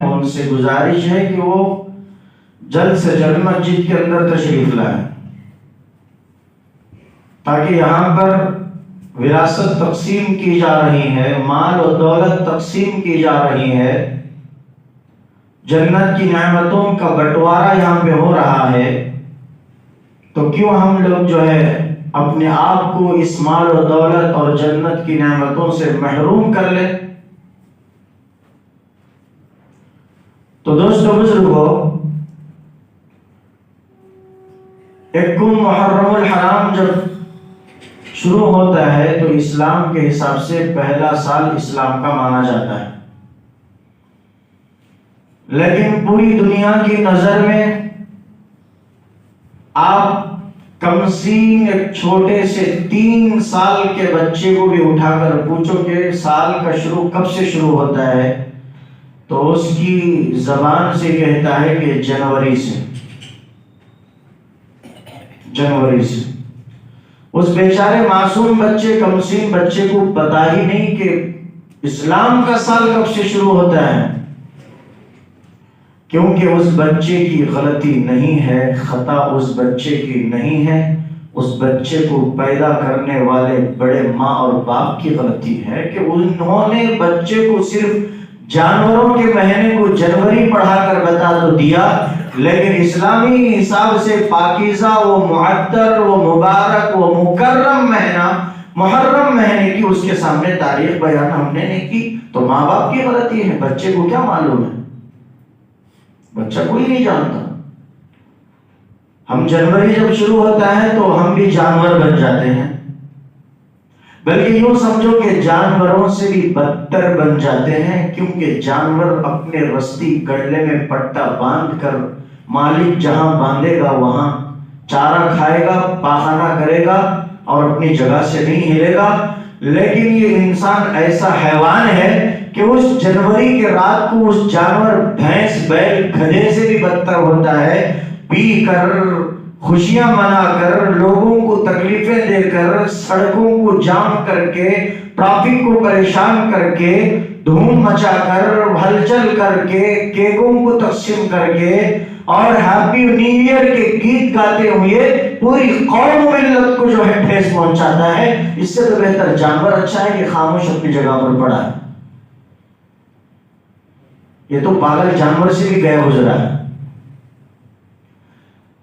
ان سے گزارش ہے کہ وہ جلد سے جلد مسجد کے اندر تشریف لائیں، تاکہ یہاں پر وراثت تقسیم کی جا رہی ہے، مال و دولت تقسیم کی جا رہی ہے، جنت کی نعمتوں کا بٹوارا یہاں پہ ہو رہا ہے، تو کیوں ہم لوگ جو ہے اپنے آپ کو اس مال و دولت اور جنت کی نعمتوں سے محروم کر لیں؟ تو دوستو بزرگو، یکم محرم الحرام جب شروع ہوتا ہے تو اسلام کے حساب سے پہلا سال اسلام کا مانا جاتا ہے، لیکن پوری دنیا کی نظر میں آپ کمسین ایک چھوٹے سے 3 سال کے بچے کو بھی اٹھا کر پوچھو کہ سال کا شروع کب سے شروع ہوتا ہے، تو اس کی زبان سے کہتا ہے کہ جنوری سے۔ اس بیچارے معصوم بچے، کمسین بچے کو پتا ہی نہیں کہ اسلام کا سال کب سے شروع ہوتا ہے، کیونکہ اس بچے کی غلطی نہیں ہے، خطا اس بچے کی نہیں ہے، اس بچے کو پیدا کرنے والے بڑے ماں اور باپ کی غلطی ہے کہ انہوں نے بچے کو صرف جانوروں کے مہینے کو جنوری پڑھا کر بتا تو دیا، لیکن اسلامی حساب سے پاکیزہ و معطر و مبارک و مکرم مہینہ محرم مہینے کی اس کے سامنے تاریخ بیان ہم نے نہیں کی، تو ماں باپ کی غلطی ہے۔ بچے کو کیا معلوم ہے؟ بچہ کوئی نہیں جانتا۔ ہم جنوری جب شروع ہوتا ہے تو ہم بھی جانور بن جاتے ہیں، بلکہ یوں سمجھو کہ جانوروں سے بھی بدتر بن جاتے ہیں، کیونکہ جانور اپنے رستی گڑلے میں پٹا باندھ کر مالک جہاں باندھے گا وہاں چارہ کھائے گا، پاخانہ کرے گا اور اپنی جگہ سے نہیں ہلے گا، لیکن یہ انسان ایسا حیوان ہے کہ اس جنوری کے رات کو اس جانور بھینس بیل گدھے سے بھی بدتر ہوتا ہے، پی کر خوشیاں منا کر لوگوں کو تکلیفیں دے کر سڑکوں کو جام کر کے ٹریفک کو پریشان کر کے دھوم مچا کر ہلچل کر کے کیکوں کو تقسیم کر کے اور ہیپی نیو ایئر کے گیت گاتے ہوئے پوری قوم و ملت کو جو ہے ٹھیس پہنچاتا ہے، اس سے تو بہتر جانور اچھا ہے کہ خاموش اپنی جگہ پر پڑا ہے۔ یہ تو پاگل جانور سے بھی گئے گزرا ہے۔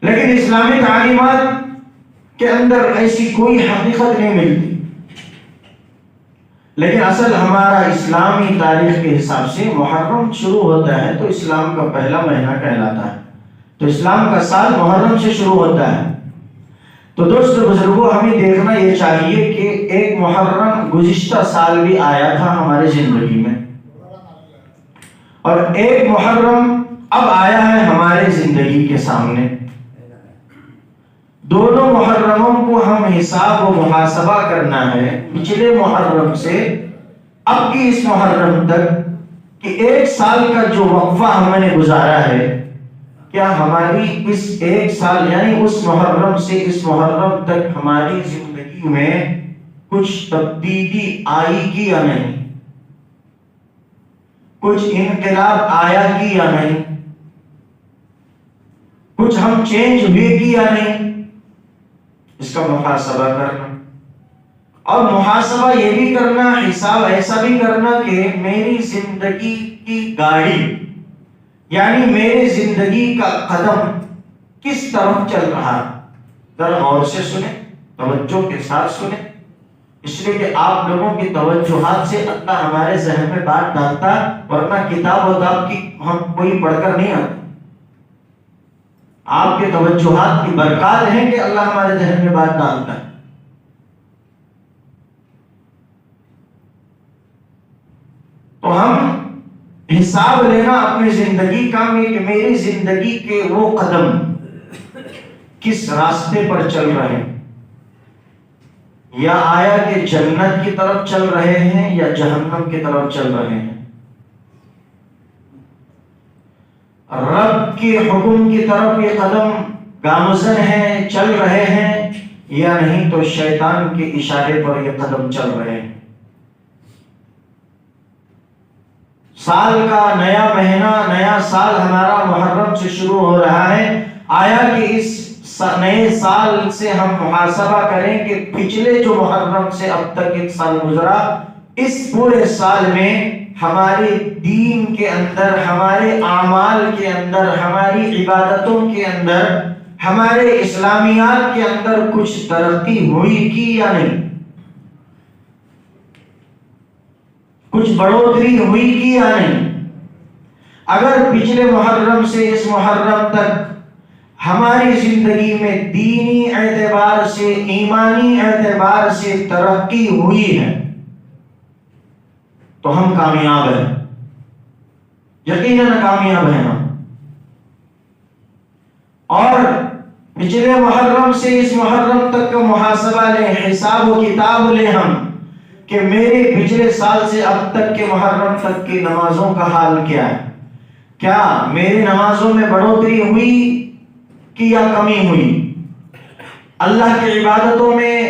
لیکن اسلامی تعلیمات کے اندر ایسی کوئی حقیقت نہیں ملتی، لیکن اصل ہمارا اسلامی تاریخ کے حساب سے محرم شروع ہوتا ہے تو اسلام کا پہلا مہینہ کہلاتا ہے، تو اسلام کا سال محرم سے شروع ہوتا ہے۔ تو دوستو بزرگوں، ہمیں دیکھنا یہ چاہیے کہ ایک محرم گزشتہ سال بھی آیا تھا ہماری زندگی میں، اور ایک محرم اب آیا ہے ہمارے زندگی کے سامنے۔ دونوں محرموں کو ہم حساب و محاسبہ کرنا ہے، پچھلے محرم سے اب کی اس محرم تک کہ 1 سال کا جو وقفہ ہم نے گزارا ہے، کیا ہماری اس 1 سال یعنی اس محرم سے اس محرم تک ہماری زندگی میں کچھ تبدیلی آئی کی یا نہیں؟ کچھ انقلاب آیا کی یا نہیں؟ کچھ ہم چینج ہوئے کی یا نہیں؟ اس کا محاسبہ کرنا، اور محاسبہ یہ بھی کرنا، حساب ایسا بھی کرنا کہ میری زندگی کی گاڑی یعنی میری زندگی کا قدم کس طرف چل رہا ہے۔ ذرا غور سے سنیں، توجہ کے ساتھ سنیں، اس لیے کہ آپ لوگوں کی توجہات سے اللہ ہمارے ذہن میں بات ڈالتا، ورنہ کتاب و داب کی ہم کوئی پڑھ کر نہیں آتے۔ آپ کے توجہات کی برکات ہے کہ اللہ ہمارے ذہن میں بات ڈالتا ہے۔ تو ہم حساب لینا اپنی زندگی کا کہ میری زندگی کے وہ قدم کس راستے پر چل رہے ہیں، یا آیا کہ جنت کی طرف چل رہے ہیں یا جہنم کی طرف چل رہے ہیں، رب کے حکم کی طرف یہ قدم گامزن ہیں، چل رہے ہیں، یا نہیں تو شیطان کے اشارے پر یہ قدم چل رہے ہیں۔ سال کا نیا مہینہ، نیا سال ہمارا محرم سے شروع ہو رہا ہے۔ آیا کہ اس نئے سال سے ہم محاسبہ کریں کہ پچھلے جو محرم سے اب تک ایک سال گزرا، اس پورے سال میں ہمارے دین کے اندر، ہمارے اعمال کے اندر، ہماری عبادتوں کے اندر، ہمارے اسلامیات کے اندر کچھ ترقی ہوئی کی یا نہیں، کچھ بڑھوتری ہوئی کی یا نہیں۔ اگر پچھلے محرم سے اس محرم تک ہماری زندگی میں دینی اعتبار سے، ایمانی اعتبار سے ترقی ہوئی ہے تو ہم کامیاب ہیں، یقیناً کامیاب ہیں ہم۔ اور پچھلے محرم سے اس محرم تک کا محاسبہ لیں، حساب و کتاب لیں ہم کہ میرے پچھلے سال سے اب تک کے محرم تک کی نمازوں کا حال کیا ہے، کیا میری نمازوں میں بڑھوتری ہوئی کہ یا کمی ہوئی، اللہ کی عبادتوں میں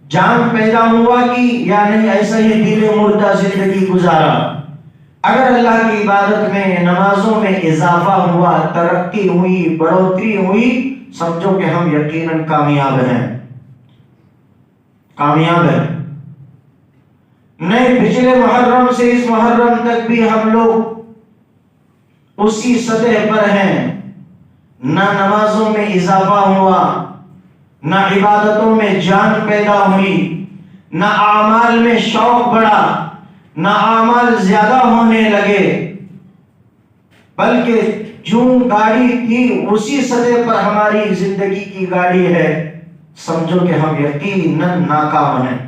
جان پیدا ہوا کہ یا نہیں، ایسا ہی دل مردہ زندگی گزارا۔ اگر اللہ کی عبادت میں، نمازوں میں اضافہ ہوا، ترقی ہوئی، بڑھوتری ہوئی، سمجھو کہ ہم یقیناً کامیاب ہیں، کامیاب ہیں۔ نہیں، پچھلے محرم سے اس محرم تک بھی ہم لوگ اسی سطح پر ہیں، نہ نمازوں میں اضافہ ہوا، نہ عبادتوں میں جان پیدا ہوئی، نہ اعمال میں شوق بڑھا، نہ اعمال زیادہ ہونے لگے، بلکہ جو گاڑی تھی اسی سطح پر ہماری زندگی کی گاڑی ہے، سمجھو کہ ہم یقیناً ناکام ہیں،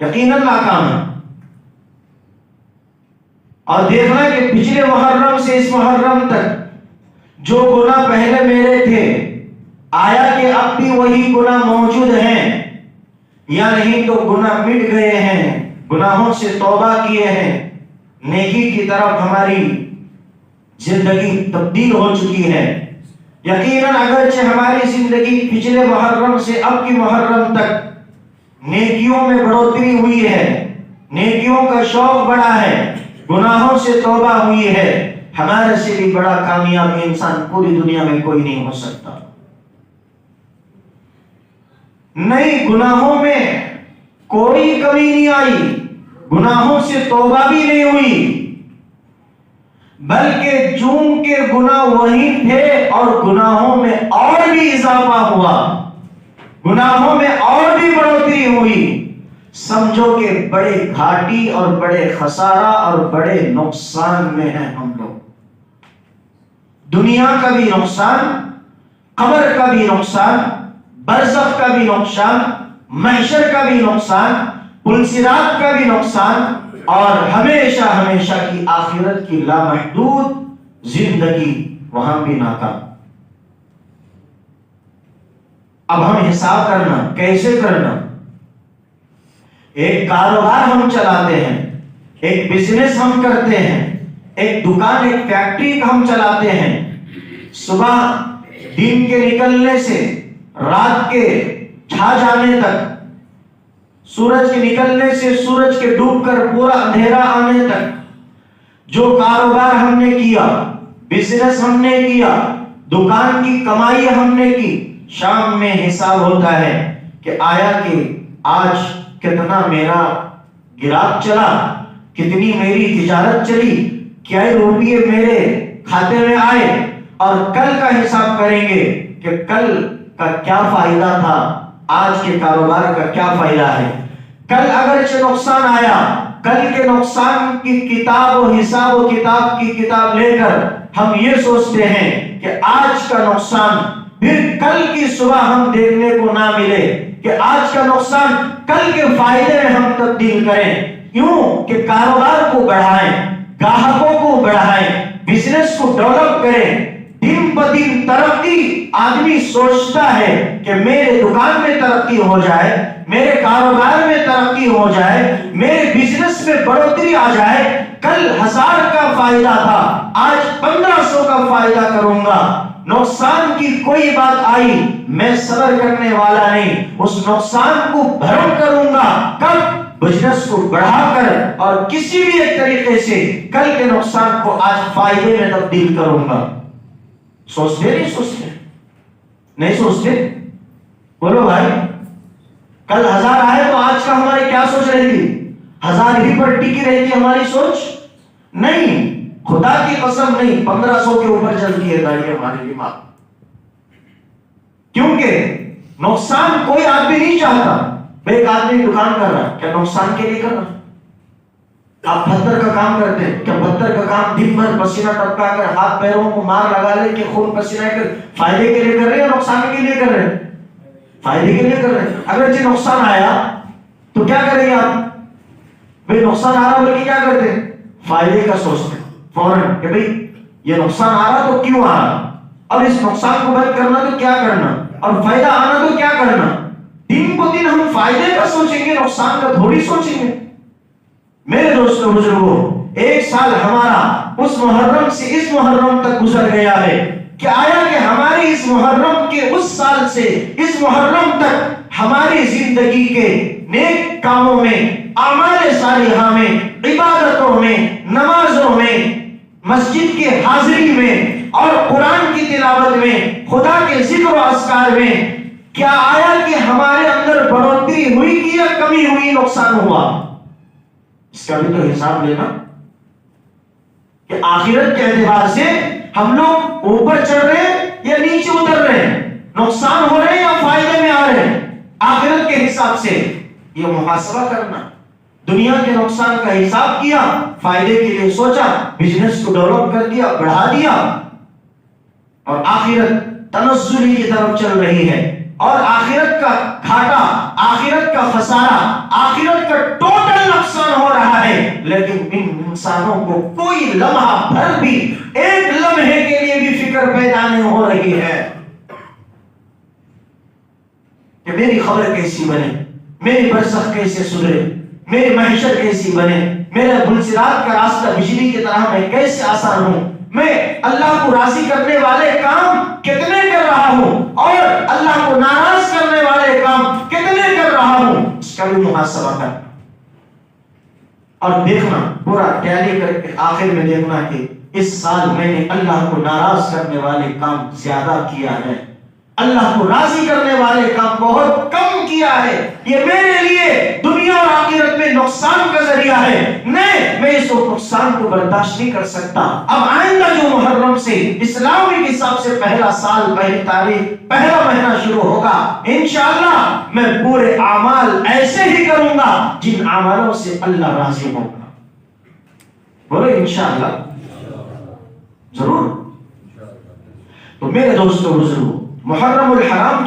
یقیناً ناکام ہیں۔ اور دیکھنا کہ پچھلے محرم سے اس محرم تک جو گناہ پہلے میرے تھے، آیا کہ اب بھی وہی گناہ موجود ہیں یا نہیں، تو گناہ مٹ گئے ہیں، گناہوں سے توبہ کیے ہیں، نیکی کی طرف ہماری زندگی تبدیل ہو چکی ہے۔ یقیناً اگرچہ ہماری زندگی پچھلے محرم سے اب کی محرم تک نیکیوں میں بڑھوتری ہوئی ہے، نیکیوں کا شوق بڑھا ہے، گناہوں سے توبہ ہوئی ہے، ہمارے سے بھی بڑا کامیاب انسان پوری دنیا میں کوئی نہیں ہو سکتا۔ نہیں، گناہوں میں کوئی کمی نہیں آئی، گناہوں سے توبہ بھی نہیں ہوئی، بلکہ چونکہ گناہ وہی تھے اور گناہوں میں اور بھی اضافہ ہوا، گناہوں میں اور بھی بڑھوتری ہوئی، سمجھو کہ بڑے گھاٹی اور بڑے خسارہ اور بڑے نقصان میں ہیں ہم لوگ۔ دنیا کا بھی نقصان، قبر کا بھی نقصان، برزخ کا بھی نقصان، محشر کا بھی نقصان، پلسرات کا بھی نقصان، اور ہمیشہ ہمیشہ کی آخرت کی لامحدود زندگی، وہاں بھی ناکام۔ اب ہم حساب کرنا، کیسے کرنا؟ ایک کاروبار ہم چلاتے ہیں، ایک بزنس ہم کرتے ہیں، ایک دکان، ایک فیکٹری ہم چلاتے ہیں، صبح دن کے نکلنے سے رات کے چھا جانے تک، سورج کے نکلنے سے سورج کے ڈوب کر پورا اندھیرا آنے تک جو کاروبار ہم نے کیا، بزنس ہم نے کیا، دکان کی کمائی ہم نے کی، شام میں حساب ہوتا ہے کہ آیا کہ آج کتنا میرا گراہک چلا، کتنی میری تجارت چلی، کیا روپیے میرے کھاتے میں آئے، اور کل کا حساب کریں گے کہ کل کا کیا فائدہ تھا، آج کے کاروبار کا کیا فائدہ ہے۔ کل اگرچہ نقصان آیا، کل کے نقصان کی کتاب و حساب و کتاب کی کتاب لے کر ہم یہ سوچتے ہیں کہ آج کا نقصان پھر کل کی صبح ہم دیکھنے کو نہ ملے، کہ آج کا نقصان کل کے فائدے میں ہم تبدیل کریں۔ کیوں کہ کاروبار کو بڑھائیں، گاہکوں کو بڑھائیں، بزنس کو ڈیولپ کریں، دن بدن ترقی۔ آدمی سوچتا ہے کہ میرے دکان میں ترقی ہو جائے، میرے کاروبار میں ترقی ہو جائے، میرے بزنس میں بڑھوتری آ جائے، کل 1000 کا فائدہ تھا، آج 1500 کا فائدہ کروں گا۔ نقصان کی کوئی بات آئی، میں صبر کرنے والا نہیں، اس نقصان کو بھرم کروں گا۔ کب؟ بزنس کو بڑھا کر اور کسی بھی ایک طریقے سے کل کے نقصان کو آج فائدے میں تبدیل کروں گا. سوچتے نہیں سوچتے نہیں سوچتے؟ بولو بھائی، کل 1000 آئے تو آج کا ہماری کیا سوچ رہی تھی؟ 1000 ہی پر ٹکی رہی تھی ہماری سوچ؟ نہیں، خدا کی قسم نہیں، 1500 کے اوپر چلتی ہے گاڑی ہماری دماغ. کیونکہ نقصان کوئی آدمی نہیں چاہتا. ایک آدمی دکان کر رہا ہے، کیا نقصان کے لیے کر رہا؟ آپ پتھر کا کام کرتے ہیں، کیا پتھر کا کام دن بھر پسینہ ٹپکا کر ہاتھ پیروں کو مار لگا لے کہ خون پسینہ کر فائدے کے لیے کر رہے ہیں یا نقصان کے لیے کر رہے ہیں؟ فائدے کے لیے کر رہے ہیں. اگر جی نقصان آیا تو کیا کریں گے آپ؟ بھئی نقصان آ رہا بلکہ کیا کرتے ہیں؟ فائدے کا سوچتے ہیں فوراً کہ بھئی یہ نقصان آ رہا تو کیوں آ رہا، اب اس نقصان کو بند کرنا تو کیا کرنا، اور فائدہ آنا تو کیا کرنا. دن کو دن ہم فائدے کا سوچیں گے، نقصان کا تھوڑی سوچیں گے. میرے دوستوں بزرگوں، ایک سال ہمارا اس محرم سے اس محرم تک گزر گیا ہے کہ آیا کہ ہماری اس محرم کے اس سال سے اس محرم تک ہماری زندگی کے نیک کاموں میں، اعمال صالحہ میں، عبادتوں میں، نمازوں میں، مسجد کے حاضری میں اور قرآن کی تلاوت میں، خدا کے ذکر و اذکار میں کیا آیا کہ ہمارے اندر بڑھوتری ہوئی کہ یا کمی ہوئی، نقصان ہوا؟ اس کا بھی تو حساب لینا کہ آخرت کے اعتبار سے ہم لوگ اوپر چڑھ رہے ہیں یا نیچے اتر رہے ہیں، نقصان ہو رہے ہیں یا فائدے میں آ رہے ہیں. آخرت کے حساب سے یہ محاسبہ کرنا. دنیا کے نقصان کا حساب کیا، فائدے کے لیے سوچا، بزنس کو ڈیولپ کر دیا، بڑھا دیا، اور آخرت تنزلی کی طرف چل رہی ہے. اور آخرت کا گھاٹا، آخرت کا خسارہ، آخرت کا ٹوٹل نقصان ہو رہا ہے. لیکن ان انسانوں کو کوئی لمحہ بھر بھی، ایک لمحے کے لیے بھی فکر پیدا نہیں ہو رہی ہے کہ میری خبر کیسی بنے، میری برزخ کیسے سدھرے، میری محشر کیسی بنے، میرا بلسرات کا راستہ بجلی کی طرح میں کیسے آسان ہوں، میں اللہ کو راضی کرنے والے کام کتنے کر رہا ہوں اور اللہ کو ناراض کرنے والے کام کتنے کر رہا ہوں. اس کا بھی محاسبہ کرنا اور دیکھنا، پورا ٹیلی کر کے آخر میں دیکھنا کہ اس سال میں نے اللہ کو ناراض کرنے والے کام زیادہ کیا ہے، اللہ کو راضی کرنے والے کام بہت کم کیا ہے. یہ میرے لیے دنیا اور آخرت میں نقصان کا ذریعہ ہے. نہیں، میں اس نقصان کو برداشت نہیں کر سکتا. اب آئندہ جو محرم سے اسلامی حساب سے پہلا سال، پہلی تاریخ، پہلا مہینہ شروع ہوگا، انشاءاللہ میں پورے اعمال ایسے ہی کروں گا جن اعمالوں سے اللہ راضی ہوگا. بولو انشاءاللہ، ضرور. تو میرے دوستوں بزرگوں، محرم الحرام